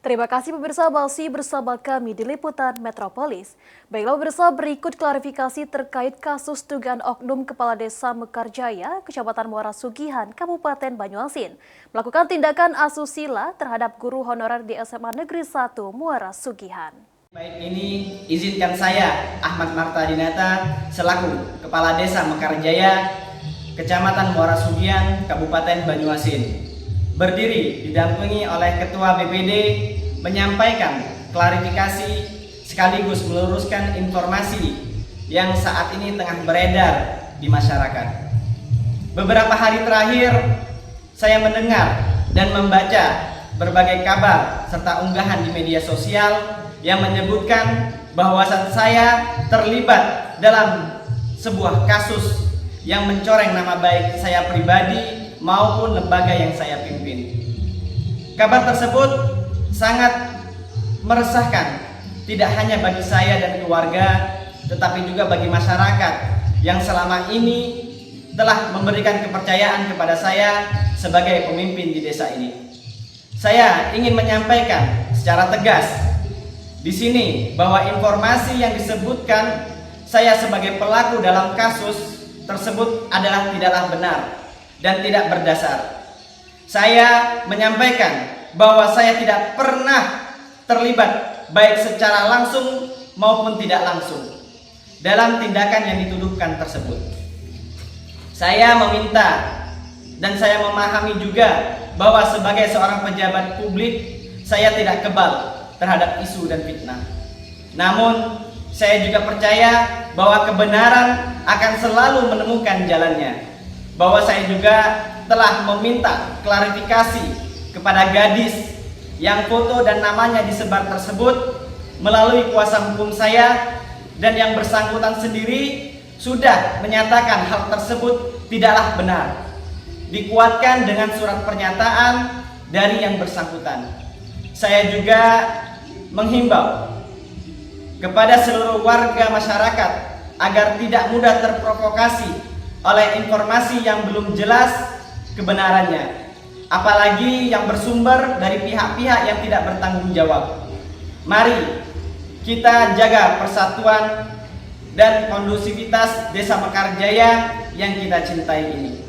Terima kasih pemirsa, masih bersama kami di Liputan Metropolis. Baiklah pemirsa, berikut klarifikasi terkait kasus dugaan oknum Kepala Desa Mekarjaya, Kecamatan Muara Sugihan, Kabupaten Banyuasin, melakukan tindakan asusila terhadap guru honorer di SMA Negeri 1 Muara Sugihan. Baik, ini izinkan saya, Ahmad Marta Dinata, selaku Kepala Desa Mekarjaya, Kecamatan Muara Sugihan, Kabupaten Banyuasin, berdiri didampingi oleh Ketua BPD menyampaikan klarifikasi sekaligus meluruskan informasi yang saat ini tengah beredar di masyarakat. Beberapa hari terakhir saya mendengar dan membaca berbagai kabar serta unggahan di media sosial yang menyebutkan bahwasan saya terlibat dalam sebuah kasus yang mencoreng nama baik saya pribadi maupun lembaga yang saya pimpin. Kabar tersebut sangat meresahkan, tidak hanya bagi saya dan keluarga, tetapi juga bagi masyarakat yang selama ini telah memberikan kepercayaan kepada saya sebagai pemimpin di desa ini. Saya ingin menyampaikan secara tegas di sini bahwa informasi yang disebutkan saya sebagai pelaku dalam kasus tersebut tidaklah benar dan tidak berdasar. Saya menyampaikan bahwa saya tidak pernah terlibat baik secara langsung maupun tidak langsung dalam tindakan yang dituduhkan tersebut. Saya meminta dan saya memahami juga bahwa sebagai seorang pejabat publik saya tidak kebal terhadap isu dan fitnah. Namun saya juga percaya bahwa kebenaran akan selalu menemukan jalannya. Bahwa saya juga telah meminta klarifikasi kepada gadis yang foto dan namanya disebar tersebut melalui kuasa hukum saya, dan yang bersangkutan sendiri sudah menyatakan hal tersebut tidaklah benar, dikuatkan dengan surat pernyataan dari yang bersangkutan. Saya juga menghimbau kepada seluruh warga masyarakat agar tidak mudah terprovokasi oleh informasi yang belum jelas kebenarannya, apalagi yang bersumber dari pihak-pihak yang tidak bertanggung jawab. Mari kita jaga persatuan dan kondusivitas Desa Mekarjaya yang kita cintai ini.